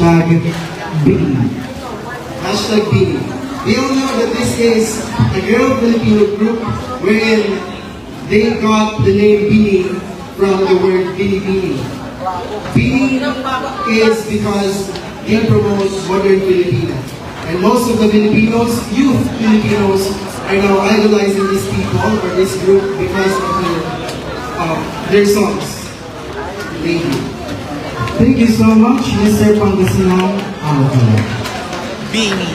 hashtag Bini. Hashtag Bini. We all know that this is a girl Filipino group wherein they got the name Bini from the word Bini Bini. Bini is because they promote modern Filipino. And most of the Filipinos, youth Filipinos, are now idolizing these people or this group because of their songs. Thank you. Thank you so much, Mr. Pangasinan Alcala. Bini.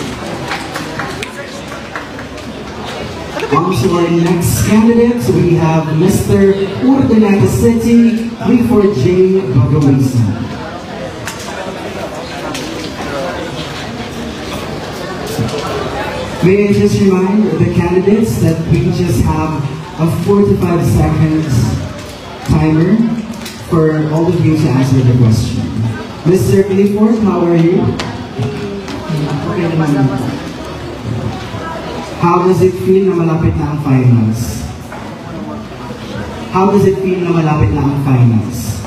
On to our next candidate, we have Mr. Urdaneta City, 34J Bagawisan. May I just remind the candidates that we just have a 45 seconds timer for all of you to answer the question. Mr. Clifford, how are you? Okay naman. How does it feel na malapit na ang finals? How does it feel na malapit na ang finals?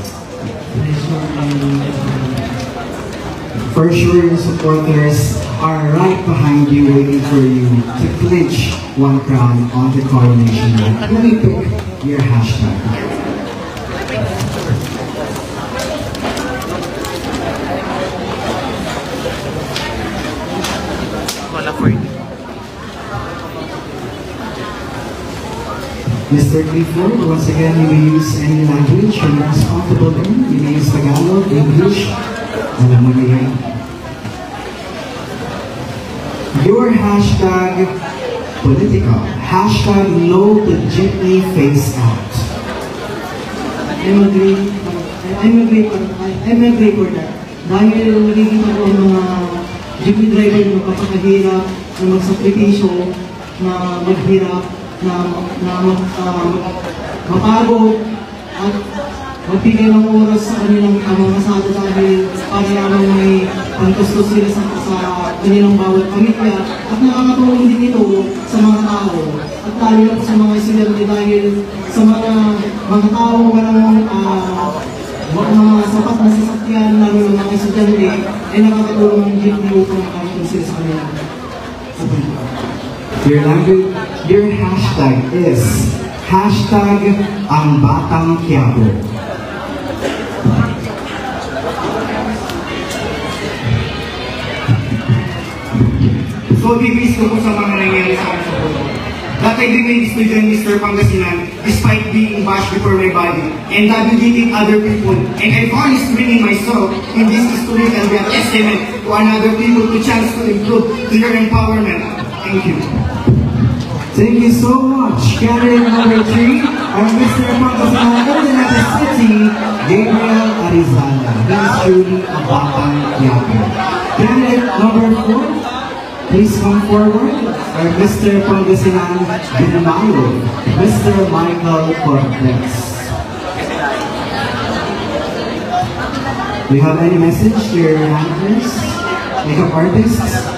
For sure, your supporters are right behind you, waiting for you to clinch one crown on the coronation night. Let me pick your hashtag. Mr. Clifford, once again, you may use any language you're most comfortable in. You may use Tagalog, English, alam mo na yan. Your hashtag political. Hashtag no the jeepney face out. I'm agree for that. Dahil nakikita ko ang mga jeepney driver na kapakahirap, na magsakripisyo, na maghirap, na mapagod, at magbigay ng oras sa kanilang mga kasada dahil para lamang may pangtustos sila sa kanilang bawat pamilya, at nakakatulong din ito sa mga tao at lalo na po sa mga estudyante dahil sa mga tao walang mga sapat na sasakyan, lalo na mga estudyante, ay nakakatulong ng jeepney upang makakatulong sila sa kanilang Your hashtag is hashtag ang batang Quiapo. So, bibis ko po sa mga nangyayari sa akin sa buhay. That I remained student Mr. Pangasinan despite being bashed before my body and navigating other people. And I found bringing myself in this history and be a testament to another people to chance to improve to your empowerment. Thank you. Thank you so much. Candidate number 3, our Mr. Pangasinan Urdaneta City, Gabriel Arizala. He is truly a batang Quiapo. Candidate number 4, please come forward. Our Mr. Pangasinan Binamayo, Mr. Michael Cortez. Do you have any message to your handlers, makeup artists?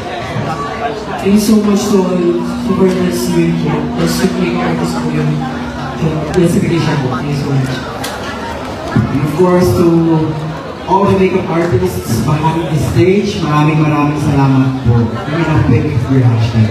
Thank you so much to all supporters with the makeup artists po yun. Yes, application po. Thank you so much. And of course, to all the makeup artists behind the stage, maraming salamat po. Let me now pick your hashtag.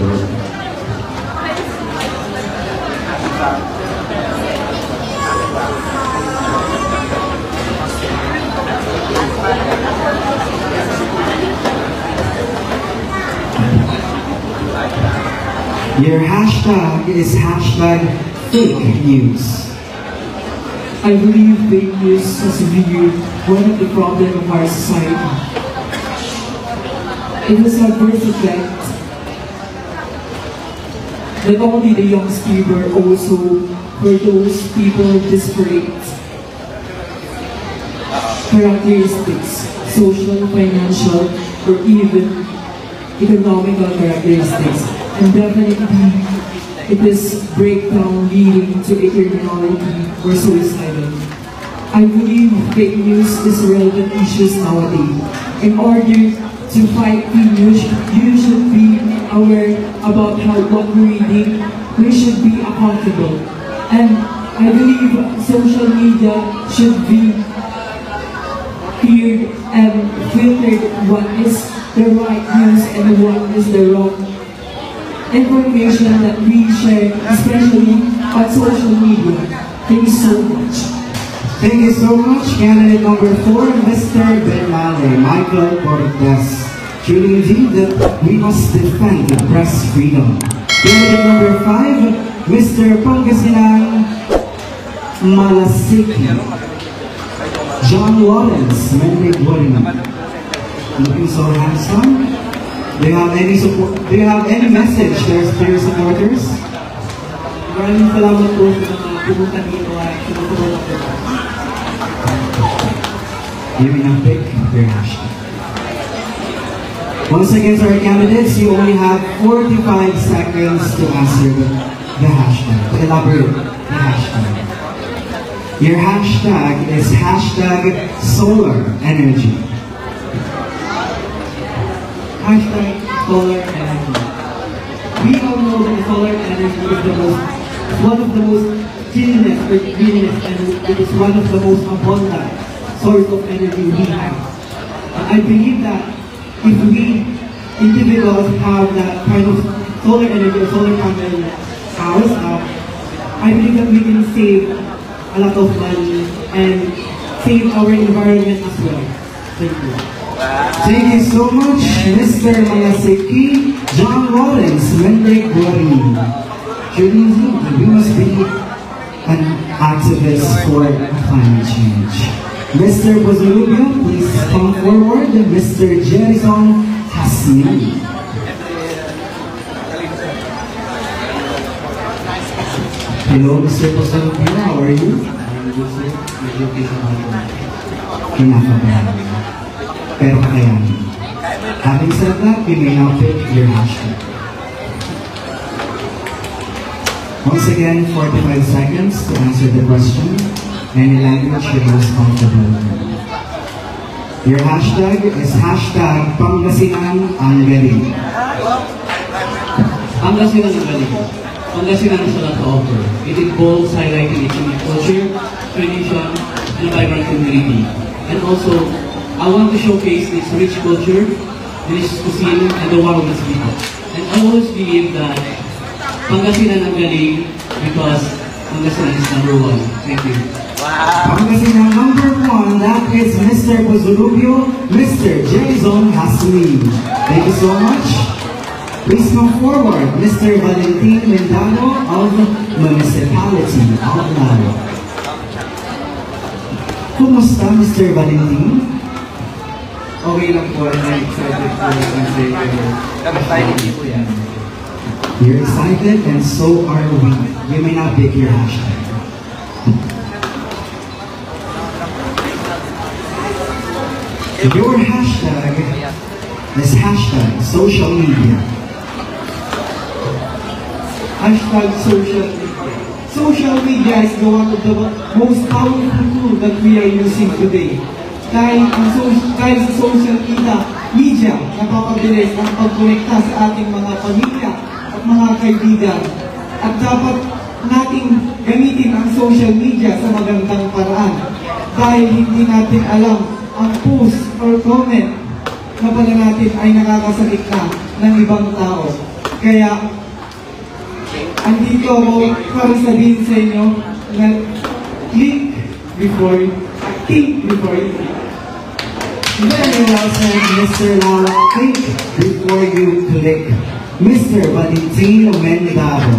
Your hashtag is hashtag fake news. I believe fake news is really one of the problems of our society. It has adverse effect not only the youngsters but also for those people desperate characteristics, social, financial, or even economical characteristics. And definitely, it is breakdown leading to a criminality or suicidal. I believe fake news is a relevant issue nowadays. In order to fight fake news, you should be aware about how what we're reading. We should be accountable. And I believe social media should be feared and filtered what is the right news and what is the wrong information that we share, especially on social media. Thank you so much. Thank you so much. Candidate number 4, Mr. Bernale, Michael Cortez. Truly indeed that we must defend the press freedom. Candidate number 5, Mr. Pangasinan Malasiki. John Lawrence, Mendig Guarin. Looking so handsome. Do you have any support? Do you have any message to your supporters? Maraming salamat po sa mga pumunta dito at sumusunod ako. You may now pick your hashtag. Once again, to our candidates, you only have 45 seconds to answer the hashtag, to elaborate the hashtag. Your hashtag is hashtag solar energy. Hashtag solar energy. We all know that solar energy is one of the most cleanest or greenest, and it is one of the most abundant source of energy we have. And I believe that if we individuals have that kind of solar energy or solar panel house, I believe that we can save a lot of money and save our environment as well. Thank you. Thank you so much, Mr. Malasiki, John Lawrence, Mendig Guarin. We must be an activist for climate change. Mr. Bozolubio, please come forward. Mr. Jerison Hasmi. Hello, Mr. Bozolubio, how are you? I'm good, sir. Medyo kinakabahan. Pero kakayanin. Having said that, you may now pick your hashtag. Once again, 45 seconds to answer the question. Any language you're most comfortable with. Your hashtag is hashtag Pangasinan ang galing. Pangasinan ang galing. Pangasinan is a lot to offer. It involves highlighting its unique culture, tradition, and vibrant community. And also, I want to showcase this rich culture, this cuisine, and the warmth of its people. And I always believe that Pangasinan ang galing because Pangasinan is #1. Thank you. Pangasinan number 1, that is Mr. Bozolubio, Mr. Jason Hasmi. Thank you so much. Please come forward, Mr. Valentin Mendano of Municipality of Lalo. Kumusta, Mr. Valentin? Okay lang po, and I'm excited po kasi You're excited and so are we. You may not pick your hashtag. Your hashtag is hashtag social media. Hashtag social media. Social media is the one of the most powerful tool that we are using today. Dahil sa social media, napapabilis ang pagkonekta sa ating mga pamilya at mga kaibigan. At dapat nating gamitin ang social media sa magandang paraan. Dahil hindi natin alam ang post or comment na pala natin ay nakakasakit na ng ibang tao. Kaya, andito ako para sabihin sa inyo na think before you think. Very well said, Mr. Lala. Think before you click. Mr. Valentin Mendaro.